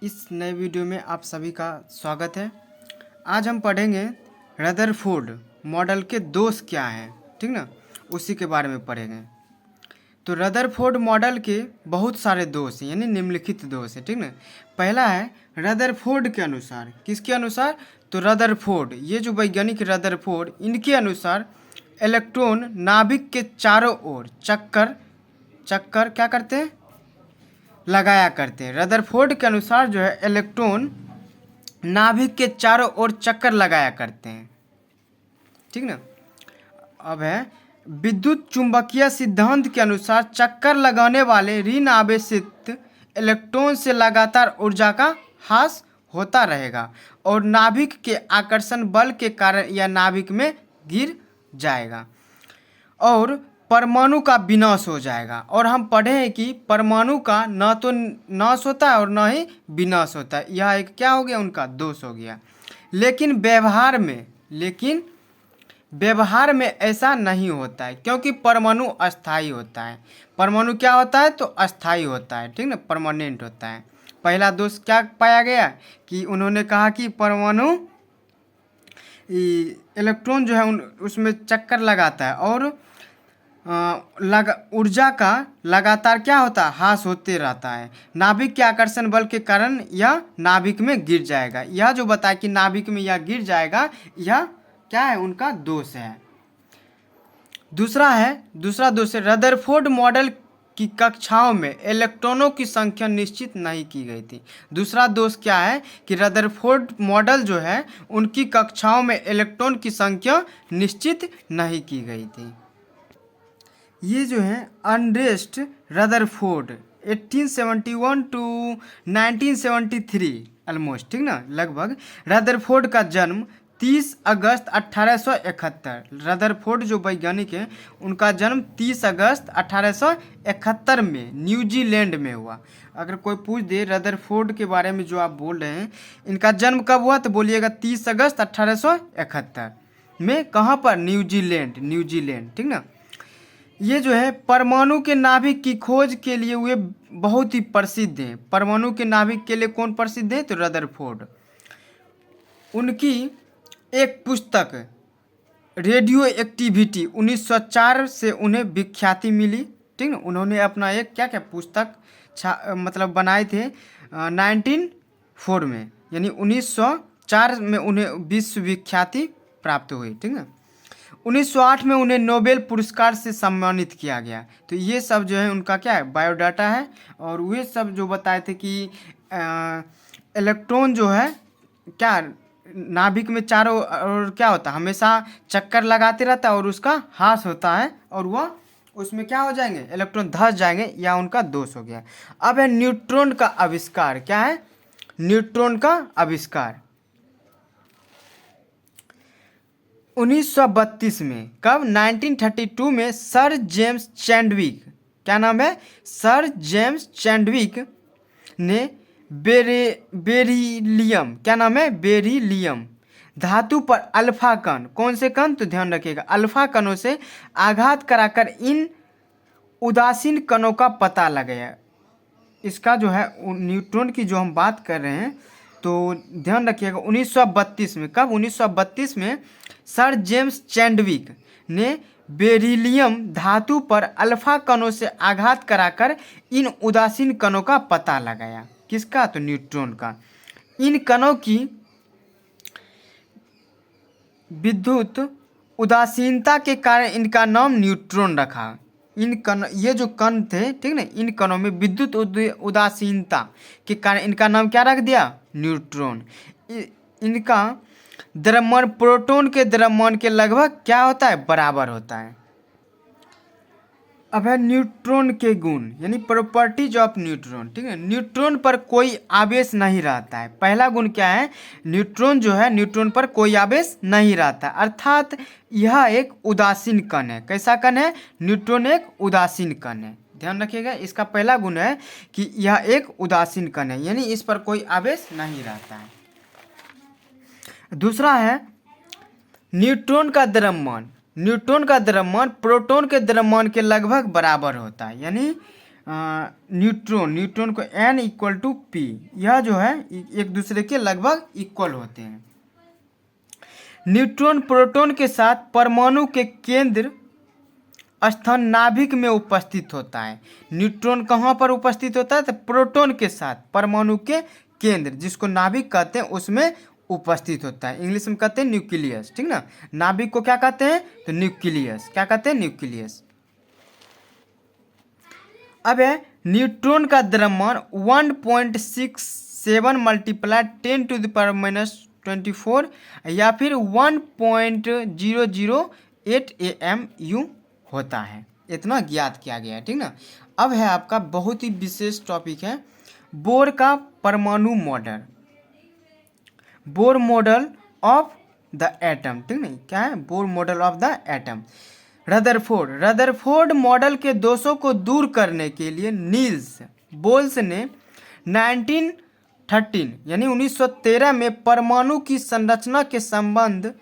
इस नए वीडियो में आप सभी का स्वागत है। आज हम पढ़ेंगे रदरफोर्ड मॉडल के दोष क्या हैं, ठीक ना, उसी के बारे में पढ़ेंगे। तो रदरफोर्ड मॉडल के बहुत सारे दोष हैं, यानी निम्नलिखित दोष हैं, ठीक ना। पहला है रदरफोर्ड के अनुसार। किसके अनुसार? तो रदरफोर्ड, ये जो वैज्ञानिक रदरफोर्ड, इनके अनुसार इलेक्ट्रॉन नाभिक के चारों ओर चक्कर क्या करते हैं? लगाया करते हैं। रदरफोर्ड के अनुसार जो है इलेक्ट्रॉन नाभिक के चारों ओर चक्कर लगाया करते हैं, ठीक ना। अब है विद्युत चुंबकीय सिद्धांत के अनुसार चक्कर लगाने वाले ऋण आवेशित इलेक्ट्रॉन से लगातार ऊर्जा का ह्रास होता रहेगा और नाभिक के आकर्षण बल के कारण यह नाभिक में गिर जाएगा और परमाणु का विनाश हो जाएगा। और हम पढ़े हैं कि परमाणु का न तो नाश होता है और न ही विनाश होता है। यह एक क्या हो गया? उनका दोष हो गया। लेकिन व्यवहार में ऐसा नहीं होता है, क्योंकि परमाणु अस्थायी होता है। परमाणु क्या होता है? तो अस्थायी होता है, ठीक ना, परमानेंट होता है। पहला दोष क्या पाया गया कि उन्होंने कहा कि परमाणु इलेक्ट्रॉन जो है उसमें चक्कर लगाता है और ऊर्जा का लगातार क्या होता है? ह्रास होते रहता है। नाभिक के आकर्षण बल के कारण यह नाभिक में गिर जाएगा। यह जो बताया कि नाभिक में यह गिर जाएगा, यह क्या है? उनका दोष है। दूसरा दोष है रदरफोर्ड मॉडल की कक्षाओं में इलेक्ट्रॉनों की संख्या निश्चित नहीं की गई थी। दूसरा दोष क्या है कि रदरफोर्ड मॉडल जो है उनकी कक्षाओं में इलेक्ट्रॉन की संख्या निश्चित नहीं की गई थी। ये जो है अर्नेस्ट रदरफोर्ड 1871 टू 1973 ऑलमोस्ट, ठीक ना, लगभग। रदरफोर्ड का जन्म 30 अगस्त 1871। रदरफोर्ड जो वैज्ञानिक है उनका जन्म 30 अगस्त 1871 में न्यूजीलैंड में हुआ। अगर कोई पूछ दे रदरफोर्ड के बारे में जो आप बोल रहे हैं, इनका जन्म कब हुआ, तो बोलिएगा 30 अगस्त 1871 में। कहाँ पर? न्यूजीलैंड, ठीक ना। ये जो है परमाणु के नाभिक की खोज के लिए वे बहुत ही प्रसिद्ध हैं। परमाणु के नाभिक के लिए कौन प्रसिद्ध है? तो रदरफोर्ड। उनकी एक पुस्तक रेडियो एक्टिविटी 1904 से उन्हें विख्याति मिली, ठीक ना। उन्होंने अपना एक क्या पुस्तक मतलब बनाए थे 1904 में, यानी 1904 में उन्हें विश्व विख्याति प्राप्त हुई, ठीक ना। 1908 में उन्हें नोबेल पुरस्कार से सम्मानित किया गया। तो ये सब जो है उनका क्या है? बायोडाटा है। और वे सब जो बताए थे कि इलेक्ट्रॉन जो है क्या नाभिक में चारों ओर क्या होता है? हमेशा चक्कर लगाते रहता है और उसका ह्रास होता है और वह उसमें क्या हो जाएंगे? इलेक्ट्रॉन धंस जाएंगे। या उनका दोष हो गया। अब है न्यूट्रॉन का आविष्कार। क्या है? न्यूट्रॉन का आविष्कार 1932 में। कब? 1932 में सर जेम्स चैडविक, क्या नाम है? सर जेम्स चैडविक ने बेरिलियम, क्या नाम है? बेरिलियम धातु पर अल्फा कण, कौन से कण? तो ध्यान रखिएगा, अल्फा कणों से आघात कराकर इन उदासीन कणों का पता लगाया। इसका जो है न्यूट्रॉन की जो हम बात कर रहे हैं, तो ध्यान रखिएगा 1932 में। कब? 1932 में सर जेम्स चैडविक ने बेरिलियम धातु पर अल्फा कणों से आघात कराकर इन उदासीन कणों का पता लगाया। किसका? तो न्यूट्रॉन का। इन कणों की विद्युत उदासीनता के कारण इनका नाम न्यूट्रॉन रखा। इन कण, ये जो कण थे, ठीक ना, इन कणों में विद्युत उदासीनता के कारण इनका नाम क्या रख दिया? न्यूट्रॉन। इनका द्रव्यमान प्रोटॉन के द्रव्यमान के लगभग क्या होता है? बराबर होता है। अब है न्यूट्रॉन के गुण, यानी प्रॉपर्टीज ऑफ न्यूट्रॉन, ठीक है। न्यूट्रॉन पर कोई आवेश नहीं रहता है। पहला गुण क्या है? न्यूट्रॉन जो है, न्यूट्रॉन पर कोई आवेश नहीं रहता, अर्थात यह एक उदासीन कण है। कैसा कण है? न्यूट्रॉन एक उदासीन कण है। ध्यान रखिएगा, इसका पहला गुण है कि यह एक उदासीन कण है, यानी इस पर कोई आवेश नहीं रहता है। दूसरा है न्यूट्रॉन का द्रव्यमान। न्यूट्रॉन का द्रव्यमान प्रोटॉन के द्रव्यमान के लगभग बराबर होता है, यानी न्यूट्रॉन को N इक्वल टू P, यह जो है एक दूसरे के लगभग इक्वल होते हैं। न्यूट्रॉन प्रोटॉन के साथ परमाणु के केंद्र स्थान नाभिक में उपस्थित होता है। न्यूट्रॉन कहाँ पर उपस्थित होता है? तो प्रोटॉन के साथ परमाणु के केंद्र, जिसको नाभिक कहते हैं, उसमें उपस्थित होता है। इंग्लिश में कहते हैं न्यूक्लियस, ठीक ना। नाभिक को क्या कहते हैं? तो न्यूक्लियस। क्या कहते हैं? न्यूक्लियस। अब है न्यूट्रॉन का द्रव्यमान 1.67 मल्टीप्लाई 10⁻⁻24 या फिर 1.008 AMU होता है। इतना ज्ञात किया गया है, ठीक ना। अब है आपका बहुत ही विशेष टॉपिक है बोर का परमाणु model, Bohr model of the atom, ठीक नहीं। क्या है? Bohr model of the atom. Rutherford model के दोषों को दूर करने के लिए नील्स बोल्स ने 1913 यानी 1913 में परमाणु की संरचना के संबंध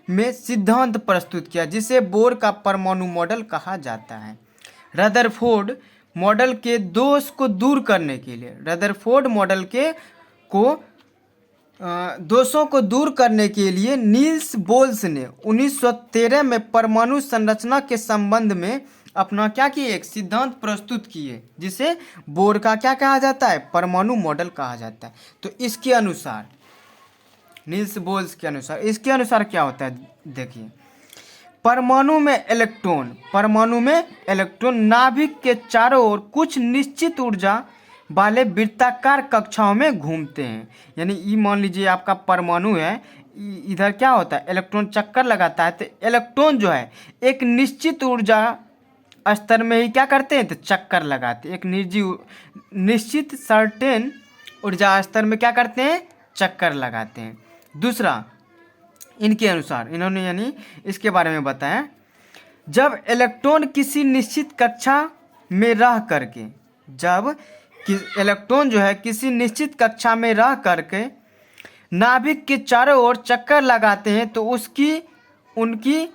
में सिद्धांत प्रस्तुत किया, जिसे बोर का परमाणु मॉडल कहा जाता है। रदरफोर्ड मॉडल के दोष को दूर करने के लिए, रदरफोर्ड मॉडल के दोषों को दूर करने के लिए नील्स बोल्स ने 1913 में परमाणु संरचना के संबंध में अपना क्या किए? एक सिद्धांत प्रस्तुत किए, जिसे बोर का क्या कहा जाता है? परमाणु मॉडल कहा जाता है। तो इसके अनुसार, नील्स बोल्स के अनुसार, इसके अनुसार क्या होता है? देखिए, परमाणु में इलेक्ट्रॉन नाभिक के चारों ओर कुछ निश्चित ऊर्जा वाले वृत्ताकार कक्षाओं में घूमते हैं। यानी ये मान लीजिए आपका परमाणु है, इधर क्या होता है? इलेक्ट्रॉन चक्कर लगाता है, तो इलेक्ट्रॉन जो है एक निश्चित ऊर्जा स्तर में ही क्या करते हैं? तो चक्कर लगाते हैं। एक निश्चित सर्टेन ऊर्जा स्तर में क्या करते हैं? चक्कर लगाते हैं। दूसरा, इनके अनुसार इन्होंने यानी इसके बारे में बताया, जब इलेक्ट्रॉन किसी निश्चित कक्षा में रह करके, जब इलेक्ट्रॉन जो है किसी निश्चित कक्षा में रह करके नाभिक के चारों ओर चक्कर लगाते हैं, तो उनकी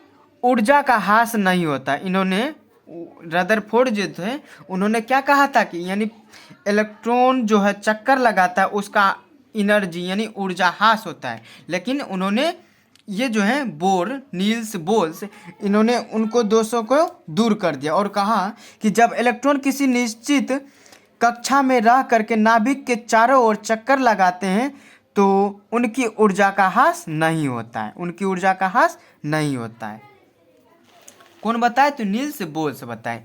ऊर्जा का ह्रास नहीं होता। इन्होंने रदरफोर्ड जो थे, उन्होंने क्या कहा था कि यानी इलेक्ट्रॉन जो है चक्कर लगाता है, उसका एनर्जी यानी ऊर्जा ह्रास होता है। लेकिन उन्होंने ये जो है नील्स बोल्स, इन्होंने उनको दोषों को दूर कर दिया और कहा कि जब इलेक्ट्रॉन किसी निश्चित कक्षा में रह करके नाभिक के चारों ओर चक्कर लगाते हैं, तो उनकी ऊर्जा का ह्रास नहीं होता है, उनकी ऊर्जा का ह्रास नहीं होता है। कौन बताए? तो नील्स बोल्स बताए।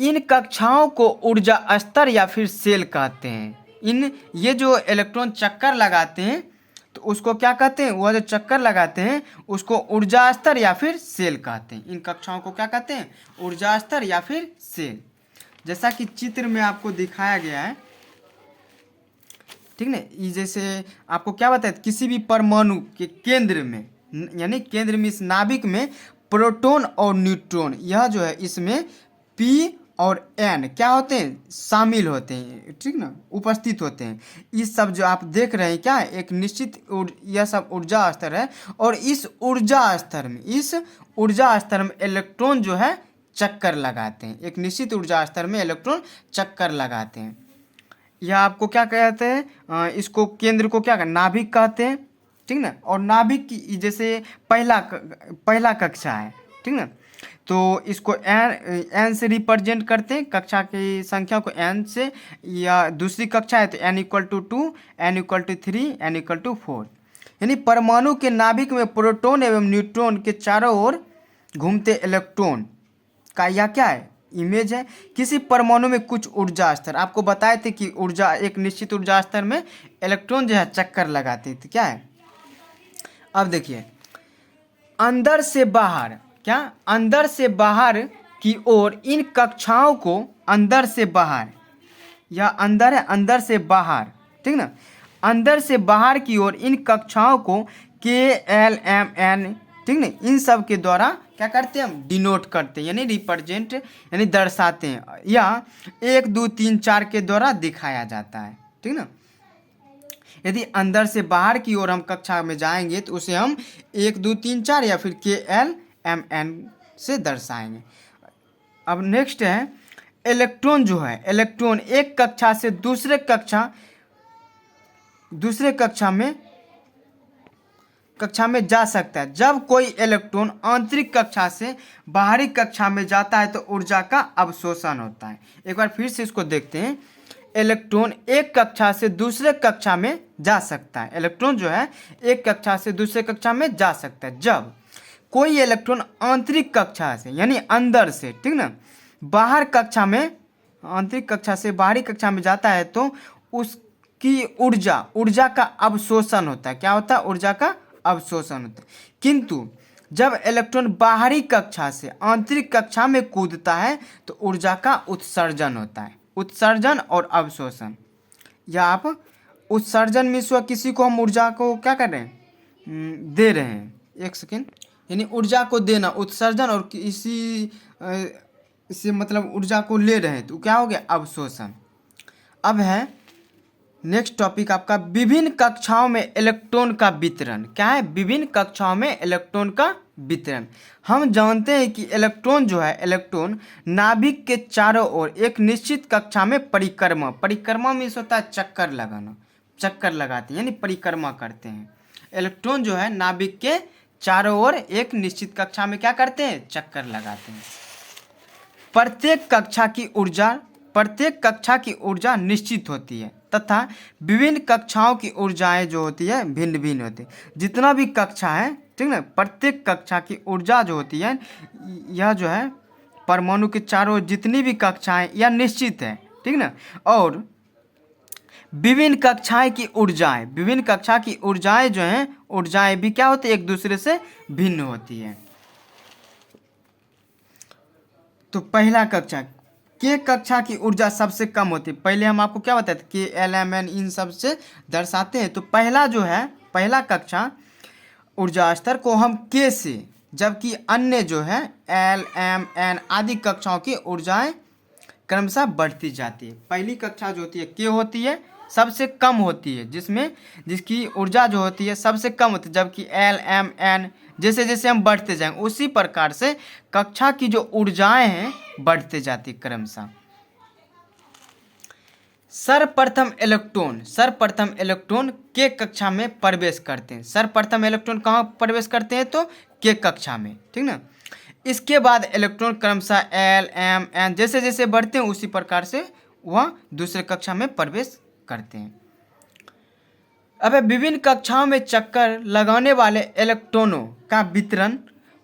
इन कक्षाओं को ऊर्जा स्तर या फिर सेल कहते हैं। ये जो इलेक्ट्रॉन चक्कर लगाते हैं, तो उसको क्या कहते हैं? वह जो चक्कर लगाते हैं उसको ऊर्जा स्तर या फिर सेल कहते हैं। इन कक्षाओं को क्या कहते हैं? ऊर्जा स्तर या फिर सेल। जैसा कि चित्र में आपको दिखाया गया है, ठीक ना। ये जैसे आपको क्या बताया, किसी भी परमाणु के केंद्र में, यानी केंद्र में इस नाभिक में प्रोटॉन और न्यूट्रॉन, यह जो है इसमें P और N क्या होते हैं? शामिल होते हैं, ठीक ना, उपस्थित होते हैं। इस सब जो आप देख रहे हैं, क्या है? एक निश्चित यह सब ऊर्जा स्तर है, और इस ऊर्जा स्तर में इलेक्ट्रॉन जो है चक्कर लगाते हैं। एक निश्चित ऊर्जा स्तर में इलेक्ट्रॉन चक्कर लगाते हैं। यह आपको क्या कहते हैं? इसको केंद्र को क्या कहते हैं? नाभिक कहते हैं, ठीक ना। और नाभिक की जैसे पहला कक्षा है, ठीक ना, तो इसको n से रिप्रेजेंट करते हैं, कक्षा की संख्या को n से, या दूसरी कक्षा है तो n = 2, n = 3, n = 4। यानी परमाणु के नाभिक में प्रोटॉन एवं न्यूट्रॉन के चारों ओर घूमते इलेक्ट्रॉन का यह क्या है? इमेज है। किसी परमाणु में कुछ ऊर्जा स्तर, आपको बताए थे कि ऊर्जा, एक निश्चित ऊर्जा स्तर में इलेक्ट्रॉन जो है चक्कर लगाते थे, क्या है? अब देखिए, अंदर से बाहर, क्या? अंदर से बाहर की ओर इन कक्षाओं को, अंदर से बाहर, या अंदर है, अंदर से बाहर, ठीक ना, अंदर से बाहर की ओर इन कक्षाओं को KLMN, ठीक ना, इन सब के द्वारा क्या करते हैं? हम डिनोट करते हैं, यानी रिप्रेजेंट, यानी दर्शाते हैं, या 1 2 3 4 के द्वारा दिखाया जाता है, ठीक ना। यदि अंदर से बाहर की ओर हम कक्षा में जाएंगे तो उसे हम 1 2 3 4 या फिर KLMN से दर्शाएंगे। अब नेक्स्ट है, इलेक्ट्रॉन जो है, इलेक्ट्रॉन एक कक्षा से दूसरे कक्षा में जा सकता है। जब कोई इलेक्ट्रॉन आंतरिक कक्षा से बाहरी कक्षा में जाता है तो ऊर्जा का अवशोषण होता है। एक बार फिर से इसको देखते हैं। इलेक्ट्रॉन एक कक्षा से दूसरे कक्षा में जा सकता है। इलेक्ट्रॉन जो है एक कक्षा से दूसरे कक्षा में जा सकता है। जब कोई इलेक्ट्रॉन आंतरिक कक्षा से यानी अंदर से, ठीक ना, बाहर कक्षा में, आंतरिक कक्षा से बाहरी कक्षा में जाता है तो उसकी ऊर्जा का अवशोषण होता है। क्या होता है? ऊर्जा का अवशोषण होता है। किंतु जब इलेक्ट्रॉन बाहरी कक्षा से आंतरिक कक्षा में कूदता है तो ऊर्जा का उत्सर्जन होता है। उत्सर्जन और अवशोषण, या आप उत्सर्जन में किसी को हम ऊर्जा को क्या कर रहे हैं? दे रहे हैं। एक सेकेंड, यानी ऊर्जा को देना, उत्सर्जन, और इसी मतलब ऊर्जा को ले रहे हैं तो क्या हो गया? अवशोषण। अब है नेक्स्ट टॉपिक आपका विभिन्न कक्षाओं में इलेक्ट्रॉन का वितरण। क्या है? विभिन्न कक्षाओं में इलेक्ट्रॉन का वितरण। हम जानते हैं कि इलेक्ट्रॉन जो है, इलेक्ट्रॉन नाभिक के चारों ओर एक निश्चित कक्षा में परिक्रमा में होता है चक्कर लगाना, चक्कर लगाते हैं यानी परिक्रमा करते हैं। इलेक्ट्रॉन जो है नाभिक के चारों ओर एक निश्चित कक्षा में क्या करते हैं? चक्कर लगाते हैं। प्रत्येक कक्षा की ऊर्जा निश्चित होती है तथा विभिन्न कक्षाओं की ऊर्जाएं जो होती है भिन्न भिन्न होती है। जितना भी कक्षा है, ठीक ना, प्रत्येक कक्षा की ऊर्जा जो होती है, यह जो है परमाणु के चारों ओर जितनी भी कक्षाएं यह निश्चित है, ठीक ना। और विभिन्न कक्षा की ऊर्जाएं जो हैं, ऊर्जाएं भी क्या होती है? एक दूसरे से भिन्न होती है। तो पहला कक्षा के कक्षा की ऊर्जा सबसे कम होती है। पहले हम आपको क्या बताते हैं? के, एल, एम, एन इन सब से दर्शाते हैं। तो पहला जो है, पहला कक्षा ऊर्जा स्तर को हम के से, जबकि अन्य जो है एल, एम, एन आदि कक्षाओं की ऊर्जाएं क्रमशः बढ़ती जाती है। पहली कक्षा जो होती है के होती है, सबसे कम होती है, जिसकी ऊर्जा जो होती है सबसे कम होती है, जबकि एल, एम, एन जैसे जैसे हम बढ़ते जाएंगे उसी प्रकार से कक्षा की जो ऊर्जाएं हैं बढ़ते जाती क्रमशः। सर्वप्रथम इलेक्ट्रॉन के कक्षा में प्रवेश करते हैं। सर्वप्रथम इलेक्ट्रॉन कहाँ प्रवेश करते हैं? तो के कक्षा में, ठीक ना। इसके बाद इलेक्ट्रॉन क्रमशः एल, एम, एन जैसे जैसे बढ़ते हैं उसी प्रकार से वह दूसरे कक्षा में प्रवेश करते हैं। अब विभिन्न कक्षाओं में चक्कर लगाने वाले इलेक्ट्रॉनों का वितरण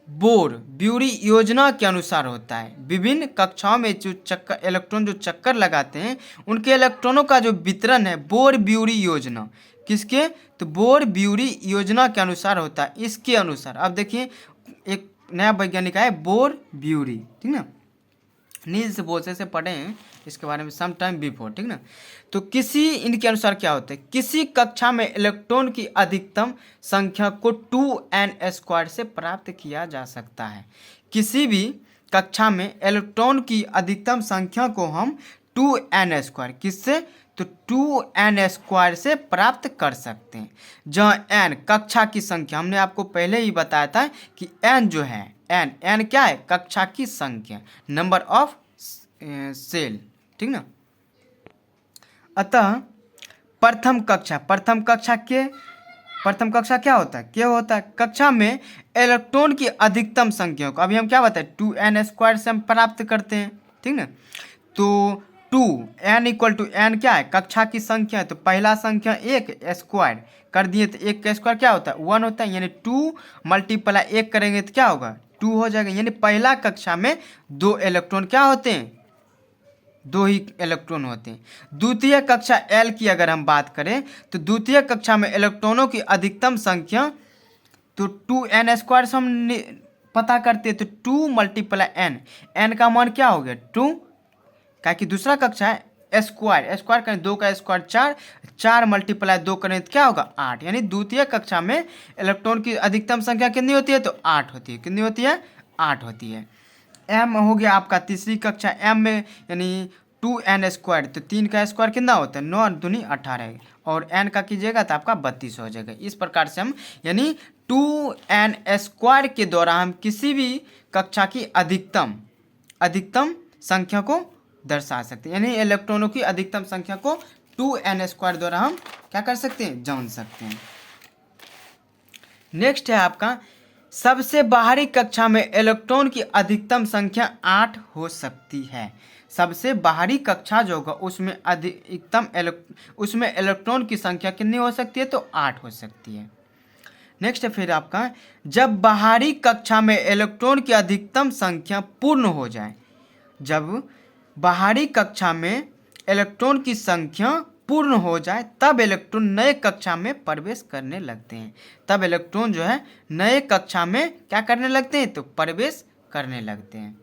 बोर-ब्यूरी योजना के अनुसार होता है। विभिन्न कक्षाओं में जो इलेक्ट्रॉन जो चक्कर लगाते हैं उनके इलेक्ट्रॉनों का जो वितरण है बोर-ब्यूरी योजना, किसके? तो बोर-ब्यूरी योजना के अनुसार होता है। इसके अनुसार अब देखिए एक नया वैज्ञानिक है बोर-ब्यूरी, ठीक ना, नील्स बोर से पढ़े हैं इसके बारे में सम टाइम बिफोर, ठीक ना। तो इनके अनुसार क्या होता है? किसी कक्षा में इलेक्ट्रॉन की अधिकतम संख्या को 2n² से प्राप्त किया जा सकता है। किसी भी कक्षा में इलेक्ट्रॉन की अधिकतम संख्या को हम 2n², किससे? तो 2n² से प्राप्त कर सकते हैं। जहाँ n कक्षा की संख्या, हमने आपको पहले ही बताया था कि n जो है, n क्या है? कक्षा की संख्या, नंबर ऑफ सेल, ठीक ना। अतः प्रथम कक्षा क्या होता है? क्या होता है? कक्षा में इलेक्ट्रॉन की अधिकतम संख्या को अभी हम क्या बताए? 2n² से हम प्राप्त करते हैं, ठीक ना। तो 2n = n क्या है? कक्षा की संख्या है। तो पहला संख्या 1 स्क्वायर कर दिए तो 1 का स्क्वायर क्या होता है? 1 होता है, यानी 2 × 1 करेंगे तो क्या होगा? 2 हो जाएगा। यानी पहला कक्षा में 2 इलेक्ट्रॉन क्या होते हैं? 2 ही इलेक्ट्रॉन होते हैं। द्वितीय कक्षा एल की अगर हम बात करें तो द्वितीय कक्षा में इलेक्ट्रॉनों की अधिकतम संख्या तो 2n² से हम पता करते हैं। तो 2 × n, n का मान क्या हो गया? 2, क्या कि दूसरा कक्षा है स्क्वायर करें 2 का स्क्वायर 4, 4 × 2 करें तो क्या होगा? 8। यानी द्वितीय कक्षा में इलेक्ट्रॉन की अधिकतम संख्या कितनी होती है? तो 8 होती है। कितनी होती है? 8 होती है। m हो गया आपका तीसरी कक्षा, m में यानी 2n², तो 3 का स्क्वायर कितना होता है? 9 × 2 = 18, और n का कीजिएगा तो आपका 32 हो जाएगा। इस प्रकार से हम यानी 2n² के द्वारा हम किसी भी कक्षा की अधिकतम संख्या को दर्शा सकते हैं, यानी इलेक्ट्रॉनों की अधिकतम संख्या को 2n² द्वारा हम क्या कर सकते हैं, जान सकते हैं। नेक्स्ट है आपका, सबसे बाहरी कक्षा में इलेक्ट्रॉन की अधिकतम संख्या 8 हो सकती है। सबसे बाहरी कक्षा जो होगा उसमें इलेक्ट्रॉन की संख्या कितनी हो सकती है, तो 8 हो सकती है। नेक्स्ट है फिर आपका, जब बाहरी कक्षा में इलेक्ट्रॉन की अधिकतम संख्या पूर्ण हो जाए, जब बाहरी कक्षा में इलेक्ट्रॉन की संख्या पूर्ण हो जाए तब इलेक्ट्रॉन नए कक्षा में प्रवेश करने लगते हैं। तब इलेक्ट्रॉन जो है नए कक्षा में क्या करने लगते हैं, तो प्रवेश करने लगते हैं।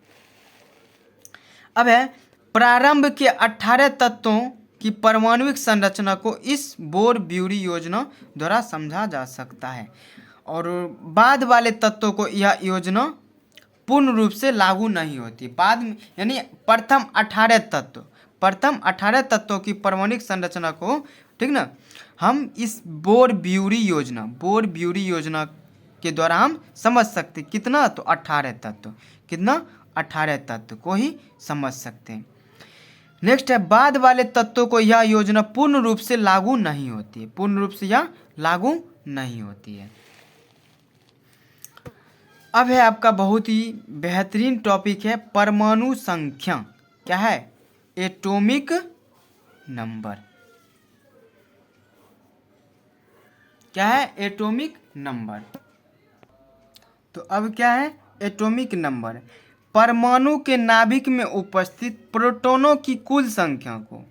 अब है, प्रारंभ के 18 तत्वों की परमाणुविक संरचना को इस बोर-ब्यूरी योजना द्वारा समझा जा सकता है, और बाद वाले तत्वों को यह योजना पूर्ण रूप से लागू नहीं होती। बाद में यानी प्रथम 18 तत्वों की परमाणुविक संरचना को, ठीक ना, हम इस बोर-ब्यूरी योजना के द्वारा हम समझ सकते, कितना, तो 18 तत्व, कितना, 18 तत्व को ही समझ सकते हैं। नेक्स्ट है, बाद वाले तत्वों को यह योजना पूर्ण रूप से लागू नहीं होती है, पूर्ण रूप से यह लागू नहीं होती है। अब है आपका बहुत ही बेहतरीन टॉपिक है परमाणु संख्या। क्या है, एटॉमिक नंबर। क्या है, एटॉमिक नंबर। तो अब क्या है, एटॉमिक नंबर, परमाणु के नाभिक में उपस्थित प्रोटॉनों की कुल संख्या को,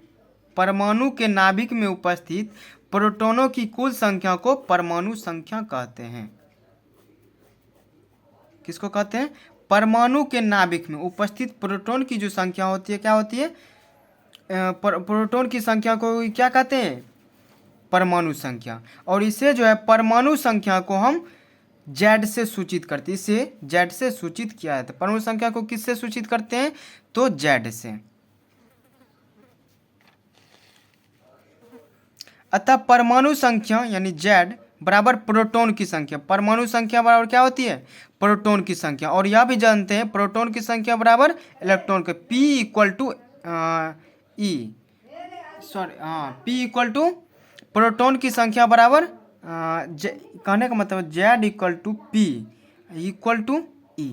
परमाणु के नाभिक में उपस्थित प्रोटॉनों की कुल संख्या को परमाणु संख्या कहते हैं। किसको कहते हैं, परमाणु के नाभिक में उपस्थित प्रोटॉन की जो संख्या होती है, क्या होती है, प्रोटॉन की संख्या को क्या कहते हैं, परमाणु संख्या। और इसे जो है परमाणु संख्या को हम Z से सूचित करते हैं, इसे Z से सूचित किया जाता है। परमाणु संख्या को किससे सूचित करते हैं, तो Z से। अतः परमाणु संख्या यानी Z बराबर प्रोटॉन की संख्या, परमाणु संख्या बराबर क्या होती है, प्रोटॉन की संख्या। और यह भी जानते हैं प्रोटॉन की संख्या बराबर इलेक्ट्रॉन के, P इक्वल टू प्रोटॉन की संख्या बराबर कहने का मतलब Z equal to E।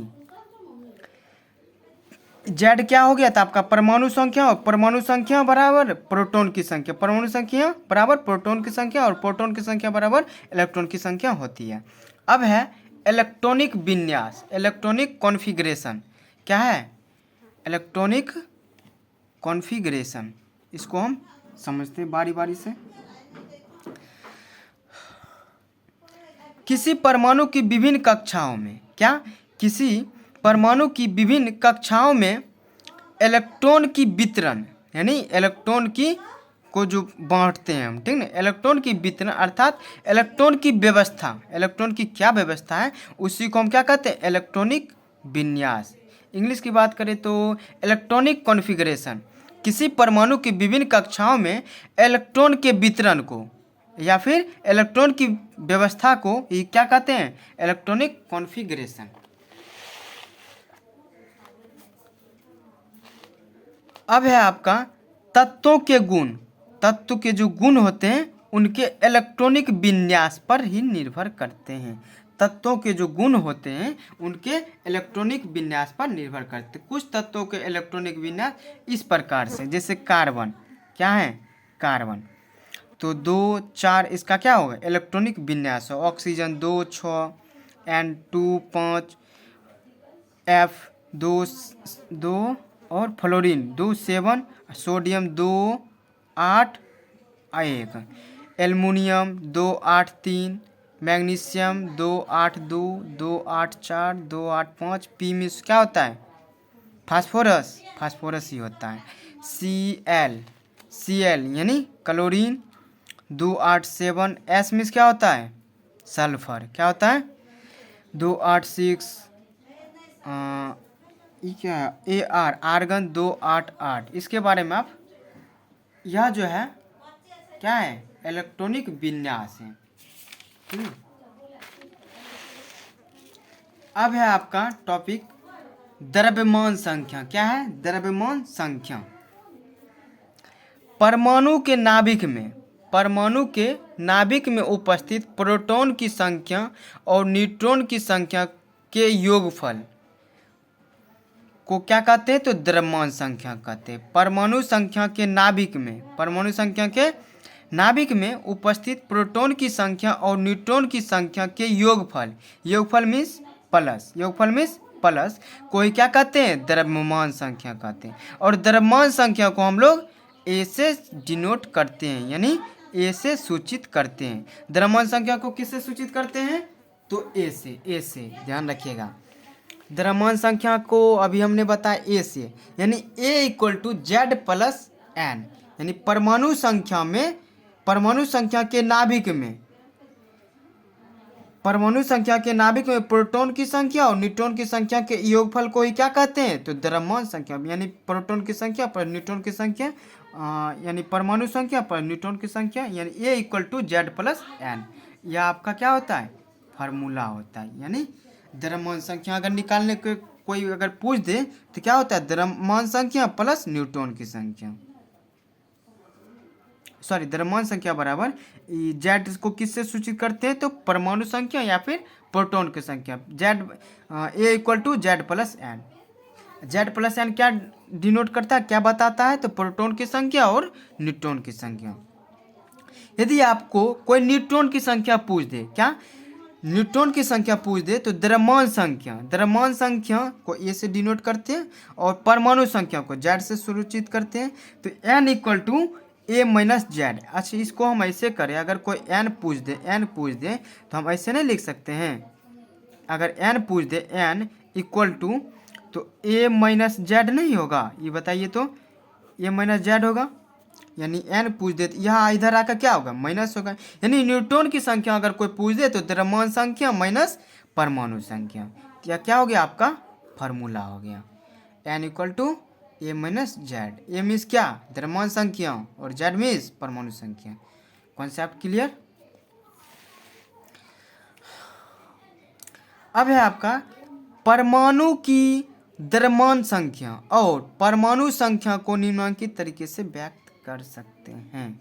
Z क्या हो गया था आपका, परमाणु संख्या, और परमाणु संख्या बराबर प्रोटॉन की संख्या, परमाणु संख्या बराबर प्रोटॉन की संख्या, और प्रोटॉन की संख्या बराबर इलेक्ट्रॉन की संख्या होती है। अब है इलेक्ट्रॉनिक विन्यास, इलेक्ट्रॉनिक कॉन्फ़िगरेशन। क्या है, इलेक्ट्रॉनिक कॉन्फ़िगरेशन, इसको हम समझते हैं बारी बारी से। किसी परमाणु की विभिन्न कक्षाओं में, क्या, किसी परमाणु की विभिन्न कक्षाओं में इलेक्ट्रॉन की वितरण, यानी इलेक्ट्रॉन की को जो बांटते हैं हम, ठीक ना, इलेक्ट्रॉन की वितरण अर्थात इलेक्ट्रॉन की व्यवस्था, इलेक्ट्रॉन की क्या व्यवस्था है, उसी को हम क्या कहते हैं, इलेक्ट्रॉनिक विन्यास। इंग्लिश की बात करें तो इलेक्ट्रॉनिक कॉन्फ़िगरेशन, किसी परमाणु की विभिन्न कक्षाओं में इलेक्ट्रॉन के वितरण को या फिर इलेक्ट्रॉन की व्यवस्था को ये क्या कहते हैं, इलेक्ट्रॉनिक कॉन्फ़िगरेशन। अब है आपका तत्वों के गुण, तत्व के जो गुण होते हैं उनके इलेक्ट्रॉनिक विन्यास पर ही निर्भर करते हैं। तत्वों के जो गुण होते हैं उनके इलेक्ट्रॉनिक विन्यास पर निर्भर करते हैं। कुछ तत्वों के इलेक्ट्रॉनिक विन्यास इस प्रकार से, जैसे कार्बन, क्या है, कार्बन, तो 2 4 इसका क्या होगा, इलेक्ट्रॉनिक विन्यास हो। ऑक्सीजन 2 6, N2 5, F 2 और fluorine 2 7, sodium 2 8 1, aluminium 2 8 3, magnesium 2 8 2 2 8 4 2 8 5, P में क्या होता है, फास्फोरस, फास्फोरस ही होता है। Cl यानी क्लोरीन 2 8 7, एस में क्या होता है, सल्फर, क्या होता है, 2 8 6, ये क्या है, आर्गन 2 8 8। इसके बारे में आप, यह जो है क्या है, इलेक्ट्रॉनिक विन्यास है। अब है आपका टॉपिक द्रव्यमान संख्या। क्या है, द्रव्यमान संख्या। परमाणु के नाभिक में उपस्थित प्रोटॉन की संख्या और न्यूट्रॉन की संख्या के योगफल को क्या कहते हैं? तो द्रव्यमान संख्या कहते हैं। परमाणु संख्या के नाभिक में उपस्थित प्रोटॉन की संख्या और न्यूट्रॉन की संख्या के योगफल मीन्स प्लस को ही क्या कहते हैं? द्रव्यमान संख्या कहते हैं। और द्रव्यमान संख्या को हम लोग ए से डिनोट करते हैं, यानी ए से सूचित करते हैं। द्रव्यमान संख्या को किससे सूचित करते हैं? तो ए से ध्यान रखिएगा। द्रव्यमान संख्या को अभी हमने बताया ए से, यानी A equal to Z plus N, यानी परमाणु संख्या के नाभिक में प्रोटॉन की संख्या और न्यूट्रॉन की संख्या के योगफल को ही क्या कहते हैं? तो द्रव्यमान संख्या, यानी प्रोटॉन की संख्या पर न्यूट्रॉन की संख्या, यानी परमाणु संख्या पर न्यूट्रॉन की संख्या, यानी A equal to Z plus N. यह आपका क्या होता है? फार्मूला होता है। यानी द्रव्यमान संख्या अगर निकालने के कोई अगर पूछ दे तो क्या होता है? द्रव्यमान संख्या प्लस न्यूट्रॉन की संख्या, द्रव्यमान संख्या बराबर जेड को किससे सूचित करते हैं? तो परमाणु संख्या या फिर प्रोटॉन की संख्या। Z A equal to Z plus N. Z plus N क्या डिनोट करता है, क्या बताता है? तो प्रोटॉन की संख्या और न्यूट्रॉन की संख्या। यदि आपको कोई न्यूट्रॉन की संख्या पूछ दे, न्यूट्रॉन की संख्या पूछ दे तो द्रव्यमान संख्या को ए से डिनोट करते हैं और परमाणु संख्या को जेड से सूचित करते हैं। तो N equal to A minus Z. अच्छा, इसको हम ऐसे करें, अगर कोई एन पूछ दे तो हम ऐसे नहीं लिख सकते हैं। अगर एन पूछ दे एन इक्वल टू तो ए माइनस जेड नहीं होगा, ये बताइए तो ए माइनस जेड होगा। यानी एन पूछ दे तो यहाँ इधर आकर क्या होगा? माइनस होगा। यानी न्यूट्रॉन की संख्या अगर कोई पूछ दे तो द्रव्यमान संख्या माइनस परमाणु संख्या, क्या हो गया? आपका फार्मूला हो गया N equal to A minus Z. A means क्या? द्रव्यमान संख्या और जेड मीन्स परमाणु संख्या। Concept clear? अब है आपका परमाणु की द्रव्यमान संख्या और परमाणु संख्या को निम्नलिखित तरीके से व्यक्त कर सकते हैं।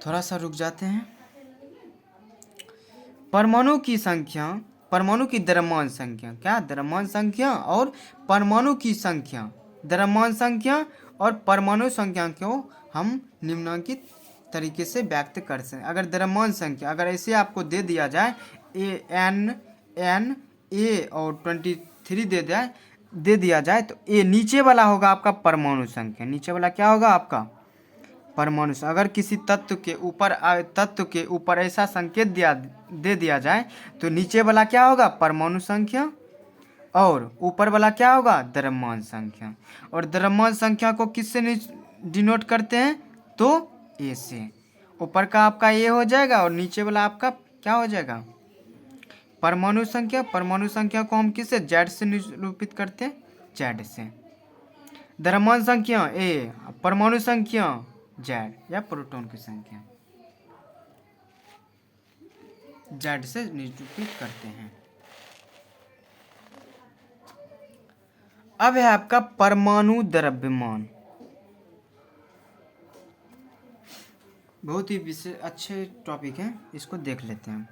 थोड़ा सा रुक जाते हैं। परमाणु की द्रव्यमान संख्या, क्या? द्रव्यमान संख्या और परमाणु की संख्या, द्रव्यमान संख्या और परमाणु संख्या को हम निम्नलिखित तरीके से व्यक्त कर सकते हैं। अगर द्रव्यमान संख्या अगर ऐसे आपको दे दिया जाए एन ए और 23 दे दिया जाए तो ए नीचे वाला होगा आपका परमाणु संख्या। नीचे वाला क्या होगा? आपका परमाणु। अगर किसी तत्व के ऊपर ऐसा संकेत दे दिया जाए तो नीचे वाला क्या होगा? परमाणु संख्या और ऊपर वाला क्या होगा? द्रव्यमान संख्या। और द्रव्यमान संख्या को किससे डिनोट करते हैं? तो ए से। ऊपर का आपका ए हो जाएगा और नीचे वाला आपका क्या हो जाएगा? परमाणु संख्या। परमाणु संख्या को हम किससे? जेड से निरूपित करते हैं, जेड से। द्रव्यमान संख्या ए, परमाणु संख्या जेड या प्रोटॉन की संख्या जेड से निरूपित करते हैं। अब है आपका परमाणु द्रव्यमान। बहुत ही विशेष अच्छे टॉपिक है, इसको देख लेते हैं।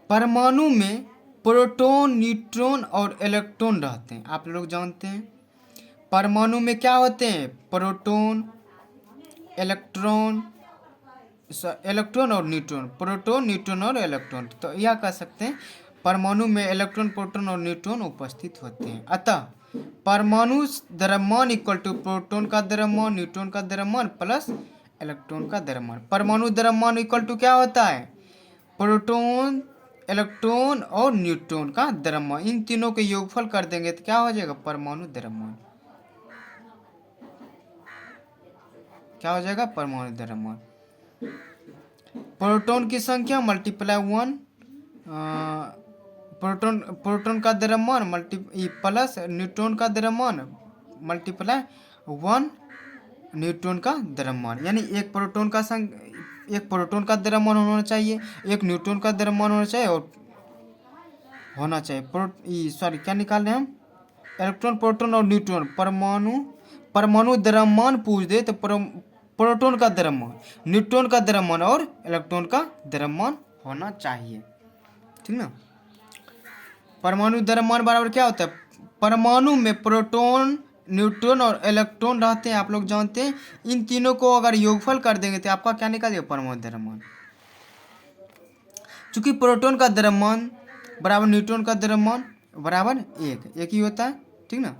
परमाणु में प्रोटॉन, न्यूट्रॉन और इलेक्ट्रॉन रहते हैं। आप लोग जानते हैं परमाणु में क्या होते हैं? प्रोटॉन, इलेक्ट्रॉन और न्यूट्रॉन। प्रोटॉन, न्यूट्रॉन और इलेक्ट्रॉन। तो यह कह सकते हैं परमाणु में इलेक्ट्रॉन, प्रोटॉन और न्यूट्रॉन उपस्थित होते हैं। अतः परमाणु द्रव्यमान इक्वल टू प्रोटॉन का द्रव्यमान, न्यूट्रॉन का द्रव्यमान प्लस इलेक्ट्रॉन का द्रव्यमान। परमाणु द्रव्यमान इक्वल टू क्या होता है? प्रोटॉन, इलेक्ट्रॉन और न्यूट्रॉन का द्रव्यमान। इन तीनों के योगफल कर देंगे तो क्या हो जाएगा? परमाणु द्रव्यमान। क्या हो जाएगा? परमाणु द्रव्यमान। प्रोटॉन की संख्या मल्टीप्लाई 1, प्रोटॉन का द्रव्यमान प्लस न्यूट्रॉन का द्रव्यमान मल्टीप्लाई 1 न्यूट्रॉन का द्रव्यमान। यानी एक प्रोटॉन का द्रव्यमान होना चाहिए, एक न्यूट्रॉन का द्रव्यमान होना चाहिए और क्या निकाल रहे हैं हम? इलेक्ट्रॉन प्रोटॉन और न्यूट्रॉन परमाणु द्रव्यमान पूछ दे तो प्रोटॉन का द्रव्यमान, न्यूट्रॉन का द्रव्यमान और इलेक्ट्रॉन का द्रव्यमान होना चाहिए, ठीक ना। परमाणु द्रव्यमान बराबर क्या होता है, परमाणु में प्रोटॉन न्यूट्रॉन और इलेक्ट्रॉन रहते हैं, आप लोग जानते हैं। इन तीनों को अगर योगफल कर देंगे तो आपका क्या निकलेगा, परमाणु द्रव्यमान। चूंकि प्रोटॉन का द्रव्यमान बराबर न्यूट्रॉन का द्रव्यमान बराबर एक ही होता है, ठीक ना।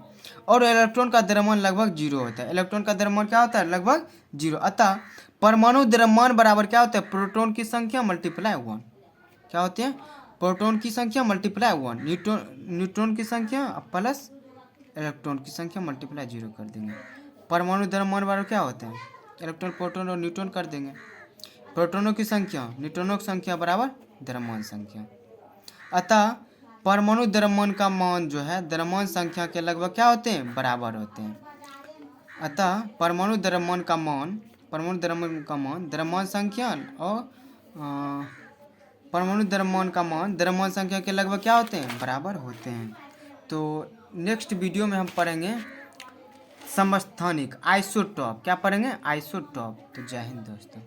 और इलेक्ट्रॉन का द्रव्यमान लगभग 0 होता है। इलेक्ट्रॉन का द्रव्यमान क्या होता है, लगभग 0। अतः परमाणु द्रव्यमान बराबर क्या होता है, प्रोटॉन की संख्या मल्टीप्लाई 1। क्या होते हैं, प्रोटॉन की संख्या मल्टीप्लाई 1, न्यूट्रॉन की संख्या प्लस इलेक्ट्रॉन की संख्या मल्टीप्लाई 0 कर देंगे। परमाणु द्रव्यमान बराबर क्या होता है, इलेक्ट्रॉन प्रोटॉन और न्यूट्रॉन कर देंगे। प्रोटॉनों की संख्या न्यूट्रॉनों की संख्या बराबर द्रव्यमान संख्या। अतः परमाणु द्रव्यमान का मान जो है द्रव्यमान संख्या के लगभग क्या होते हैं, बराबर होते हैं। अतः परमाणु द्रव्यमान का मान द्रव्यमान संख्या और परमाणु द्रव्यमान का मान द्रव्यमान संख्या के लगभग क्या होते हैं, बराबर होते हैं। तो नेक्स्ट वीडियो में हम पढ़ेंगे समस्थानिक आइसोटॉप। क्या पढ़ेंगे, आइसोटॉप। तो जय हिंद दोस्तों।